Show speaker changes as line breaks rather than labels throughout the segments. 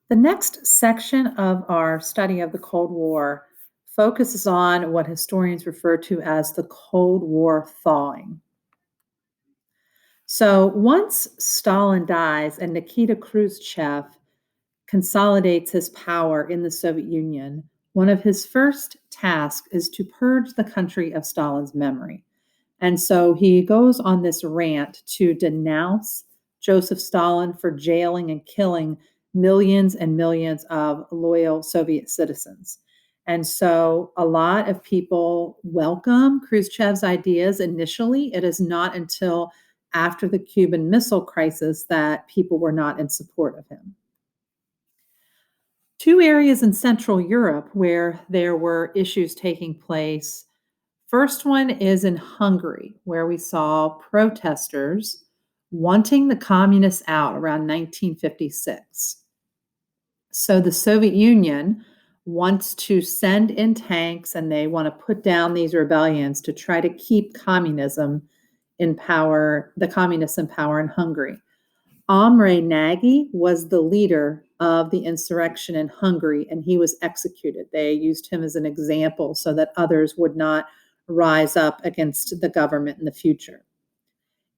The next section of our study of the Cold War focuses on what historians refer to as the Cold War thawing. So once Stalin dies and Nikita Khrushchev consolidates his power in the Soviet Union, one of his first tasks is to purge the country of Stalin's memory. And so he goes on this rant to denounce Joseph Stalin for jailing and killing millions and millions of loyal Soviet citizens. And so a lot of people welcome Khrushchev's ideas initially. It is not until after the Cuban Missile Crisis that people were not in support of him. Two areas in Central Europe where there were issues taking place. First one is in Hungary, where we saw protesters wanting the communists out around 1956. So the Soviet Union wants to send in tanks and they want to put down these rebellions to try to keep communism in power, the communists in power in Hungary. Imre Nagy was the leader of the insurrection in Hungary, and he was executed. They used him as an example so that others would not rise up against the government in the future.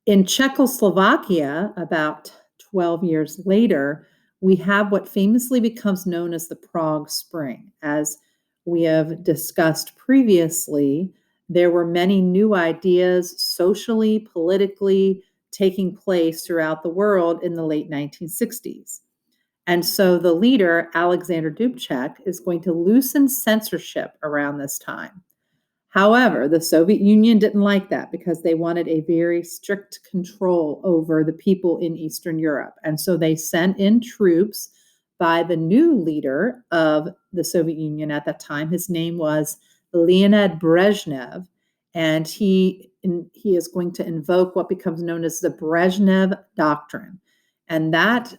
In Czechoslovakia, about 12 years later, we have what famously becomes known as the Prague Spring. As we have discussed previously, there were many new ideas socially, politically, taking place throughout the world in the late 1960s. And so the leader, Alexander Dubček, is going to loosen censorship around this time. However, the Soviet Union didn't like that because they wanted a very strict control over the people in Eastern Europe. And so they sent in troops by the new leader of the Soviet Union at that time. His name was Leonid Brezhnev, and he is going to invoke what becomes known as the Brezhnev Doctrine. And that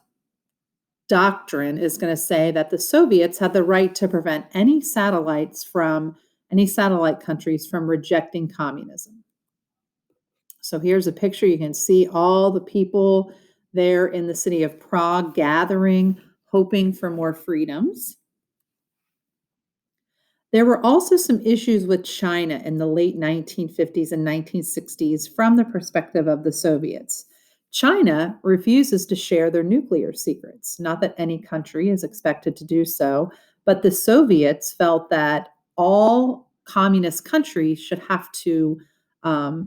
doctrine is going to say that the Soviets had the right to prevent any satellite countries from rejecting communism. So here's a picture. You can see all the people there in the city of Prague gathering, hoping for more freedoms. There were also some issues with China in the late 1950s and 1960s from the perspective of the Soviets. China refuses to share their nuclear secrets. Not that any country is expected to do so, but the Soviets felt that all communist countries should have to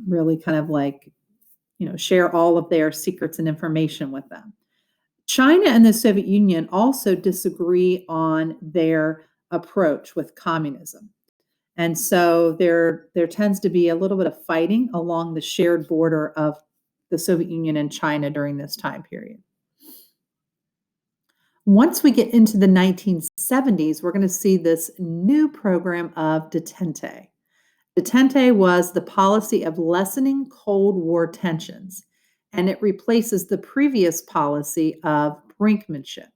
really kind of share all of their secrets and information with them. China and the Soviet Union also disagree on their approach with communism. And so there tends to be a little bit of fighting along the shared border of the Soviet Union and China during this time period. Once we get into the 1970s, we're going to see this new program of detente. Detente was the policy of lessening Cold War tensions, and it replaces the previous policy of brinkmanship.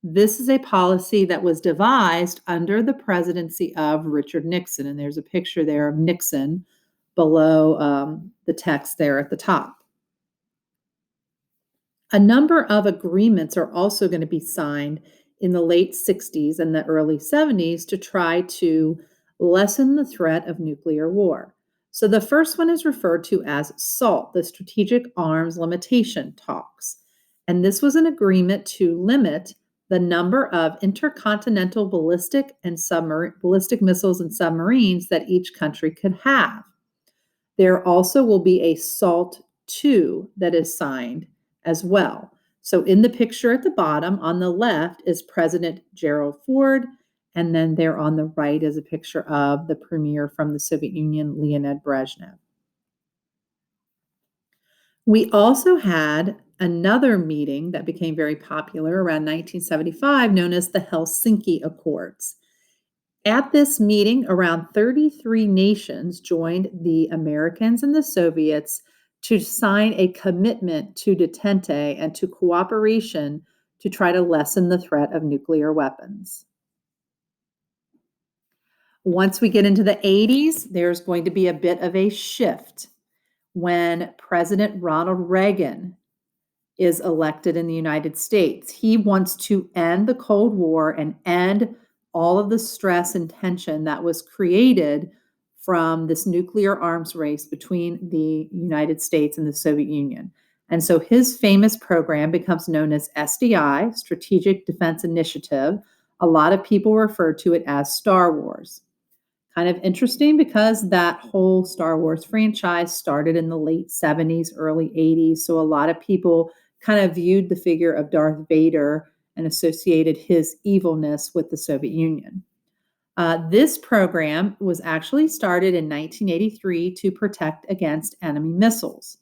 This is a policy that was devised under the presidency of Richard Nixon, and there's a picture there of Nixon below the text there at the top. A number of agreements are also going to be signed in the late 60s and the early 70s to try to lessen the threat of nuclear war. So the first one is referred to as SALT, the Strategic Arms Limitation Talks. And this was an agreement to limit the number of intercontinental ballistic missiles and submarines that each country could have. There also will be a SALT II that is signed as well. So in the picture at the bottom on the left is President Gerald Ford, and then there on the right is a picture of the premier from the Soviet Union, Leonid Brezhnev. We also had another meeting that became very popular around 1975 known as the Helsinki Accords. At this meeting, around 33 nations joined the Americans and the Soviets to sign a commitment to detente and to cooperation to try to lessen the threat of nuclear weapons. Once we get into the 80s, there's going to be a bit of a shift when President Ronald Reagan is elected in the United States. He wants to end the Cold War and end all of the stress and tension that was created from this nuclear arms race between the United States and the Soviet Union. And so his famous program becomes known as SDI, Strategic Defense Initiative. A lot of people refer to it as Star Wars. Kind of interesting because that whole Star Wars franchise started in the late 70s, early 80s. So a lot of people kind of viewed the figure of Darth Vader and associated his evilness with the Soviet Union. This program was actually started in 1983 to protect against enemy missiles.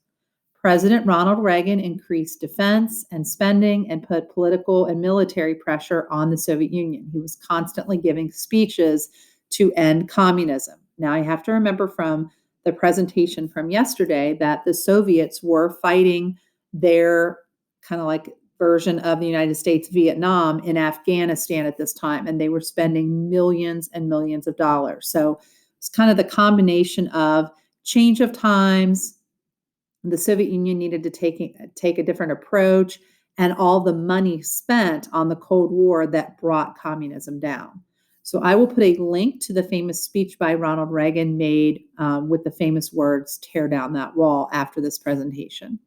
President Ronald Reagan increased defense and spending and put political and military pressure on the Soviet Union. He was constantly giving speeches to end communism. Now, you have to remember from the presentation from yesterday that the Soviets were fighting their kind of like version of the United States Vietnam in Afghanistan at this time, and they were spending millions and millions of dollars. So it's kind of the combination of change of times. The Soviet Union needed to take a different approach, and all the money spent on the Cold War that brought communism down. So I will put a link to the famous speech by Ronald Reagan made with the famous words, "Tear down that wall," after this presentation.